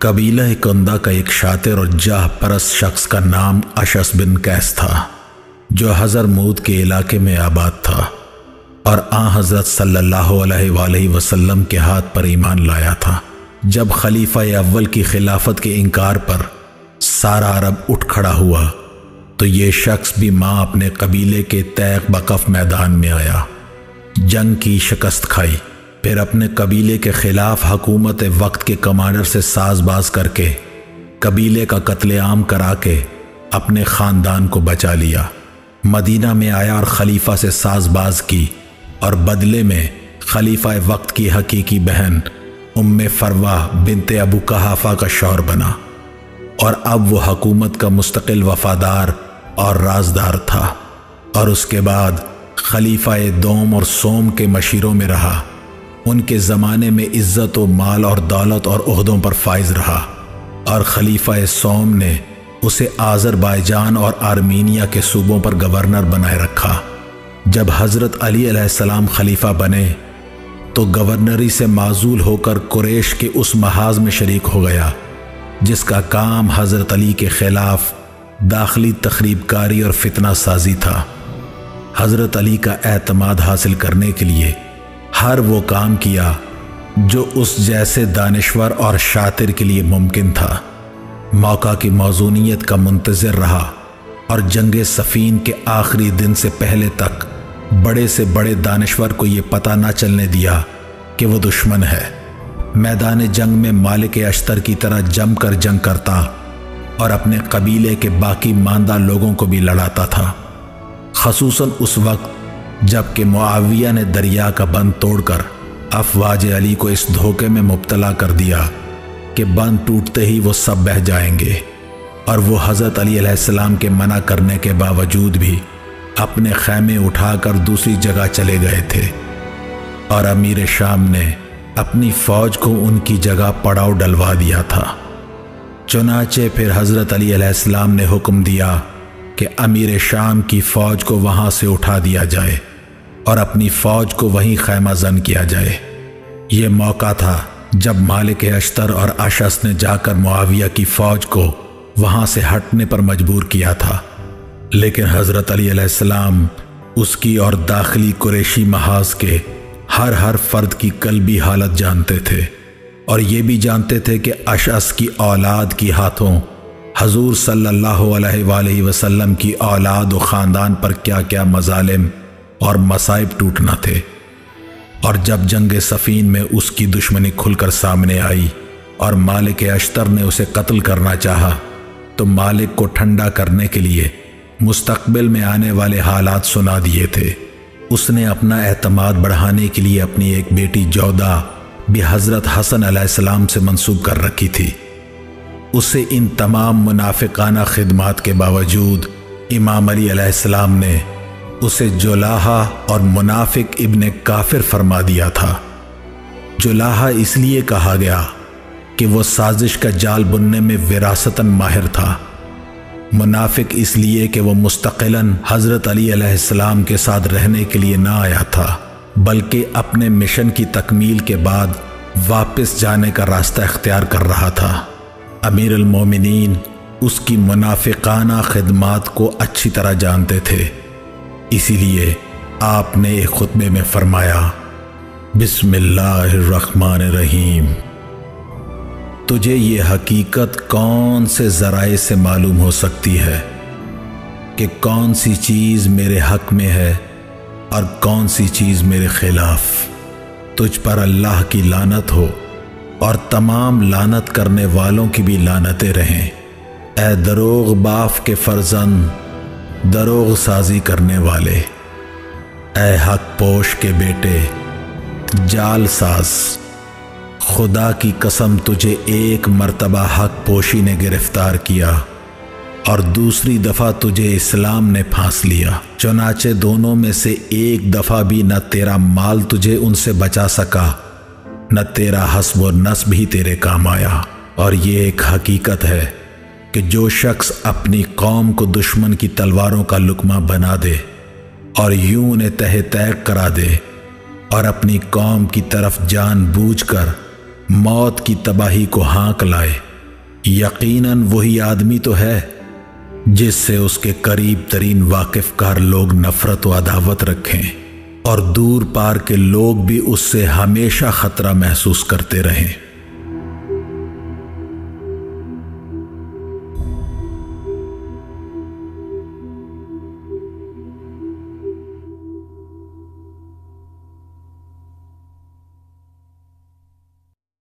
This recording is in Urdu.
قبیلہ کندہ کا ایک شاطر اور جاہ پرست شخص کا نام اشعث بن قیس تھا، جو حضرموت کے علاقے میں آباد تھا اور حضرت صلی اللہ علیہ وآلہ وسلم کے ہاتھ پر ایمان لایا تھا۔ جب خلیفہ اول کی خلافت کے انکار پر سارا عرب اٹھ کھڑا ہوا تو یہ شخص بھی ماں اپنے قبیلے کے تیغ بقف میدان میں آیا، جنگ کی شکست کھائی، پھر اپنے قبیلے کے خلاف حکومت وقت کے کمانڈر سے ساز باز کر کے قبیلے کا قتل عام کرا کے اپنے خاندان کو بچا لیا۔ مدینہ میں آیا اور خلیفہ سے ساز باز کی اور بدلے میں خلیفہ وقت کی حقیقی بہن ام فروہ بنت ابو قحافہ کا شوہر بنا، اور اب وہ حکومت کا مستقل وفادار اور رازدار تھا، اور اس کے بعد خلیفہ دوم اور سوم کے مشیروں میں رہا۔ ان کے زمانے میں عزت و مال اور دولت اور عہدوں پر فائز رہا، اور خلیفہ سوم نے اسے آذربائیجان اور آرمینیا کے صوبوں پر گورنر بنائے رکھا۔ جب حضرت علی علیہ السلام خلیفہ بنے تو گورنری سے معزول ہو کر قریش کے اس محاذ میں شریک ہو گیا جس کا کام حضرت علی کے خلاف داخلی تخریب کاری اور فتنہ سازی تھا۔ حضرت علی کا اعتماد حاصل کرنے کے لیے ہر وہ کام کیا جو اس جیسے دانشور اور شاطر کے لیے ممکن تھا۔ موقع کی موزونیت کا منتظر رہا اور جنگ صفین کے آخری دن سے پہلے تک بڑے سے بڑے دانشور کو یہ پتہ نہ چلنے دیا کہ وہ دشمن ہے۔ میدان جنگ میں مالک اشتر کی طرح جم کر جنگ کرتا اور اپنے قبیلے کے باقی ماندہ لوگوں کو بھی لڑاتا تھا، خصوصاً اس وقت جب کہ معاویہ نے دریا کا بند توڑ کر افواج علی کو اس دھوکے میں مبتلا کر دیا کہ بند ٹوٹتے ہی وہ سب بہہ جائیں گے، اور وہ حضرت علی علیہ السلام کے منع کرنے کے باوجود بھی اپنے خیمے اٹھا کر دوسری جگہ چلے گئے تھے، اور امیر شام نے اپنی فوج کو ان کی جگہ پڑاؤ ڈلوا دیا تھا۔ چنانچہ پھر حضرت علی علیہ السلام نے حکم دیا کہ امیر شام کی فوج کو وہاں سے اٹھا دیا جائے اور اپنی فوج کو وہیں خیمہ زن کیا جائے۔ یہ موقع تھا جب مالک اشتر اور اشعث نے جا کر معاویہ کی فوج کو وہاں سے ہٹنے پر مجبور کیا تھا، لیکن حضرت علی علیہ السلام اس کی اور داخلی قریشی محاذ کے ہر فرد کی قلبی حالت جانتے تھے، اور یہ بھی جانتے تھے کہ اشعث کی اولاد کی ہاتھوں حضور صلی اللہ علیہ وآلہ وسلم کی اولاد و خاندان پر کیا کیا مظالم اور مصائب ٹوٹنا تھے۔ اور جب جنگ صفین میں اس کی دشمنی کھل کر سامنے آئی اور مالک اشتر نے اسے قتل کرنا چاہا تو مالک کو ٹھنڈا کرنے کے لیے مستقبل میں آنے والے حالات سنا دیے تھے۔ اس نے اپنا اعتماد بڑھانے کے لیے اپنی ایک بیٹی جودہ بھی حضرت حسن علیہ السلام سے منسوب کر رکھی تھی۔ اسے ان تمام منافقانہ خدمات کے باوجود امام علی علیہ السلام نے اسے جولاہا اور منافق ابن کافر فرما دیا تھا۔ جولاہا اس لیے کہا گیا کہ وہ سازش کا جال بننے میں وراثتاً ماہر تھا، منافق اس لیے کہ وہ مستقلاً حضرت علی علیہ السلام کے ساتھ رہنے کے لیے نہ آیا تھا، بلکہ اپنے مشن کی تکمیل کے بعد واپس جانے کا راستہ اختیار کر رہا تھا۔ امیر المومنین اس کی منافقانہ خدمات کو اچھی طرح جانتے تھے، اسی لیے آپ نے ایک خطبے میں فرمایا، بسم اللہ الرحمن الرحیم، تجھے یہ حقیقت کون سے ذرائع سے معلوم ہو سکتی ہے کہ کون سی چیز میرے حق میں ہے اور کون سی چیز میرے خلاف؟ تجھ پر اللہ کی لعنت ہو اور تمام لعنت کرنے والوں کی بھی لعنتیں رہیں۔ اے دروغ باف کے فرزند، دروغ سازی کرنے والے، اے حق پوش کے بیٹے، جال ساز، خدا کی قسم تجھے ایک مرتبہ حق پوشی نے گرفتار کیا اور دوسری دفعہ تجھے اسلام نے پھانس لیا، چنانچہ دونوں میں سے ایک دفعہ بھی نہ تیرا مال تجھے ان سے بچا سکا نہ تیرا حسب و نسب ہی تیرے کام آیا۔ اور یہ ایک حقیقت ہے کہ جو شخص اپنی قوم کو دشمن کی تلواروں کا لقمہ بنا دے اور یوں انہیں تہ تیگ کرا دے اور اپنی قوم کی طرف جان بوجھ کر موت کی تباہی کو ہانک لائے یقیناً وہی آدمی تو ہے جس سے اس کے قریب ترین واقف کار لوگ نفرت و عداوت رکھیں اور دور پار کے لوگ بھی اس سے ہمیشہ خطرہ محسوس کرتے رہیں۔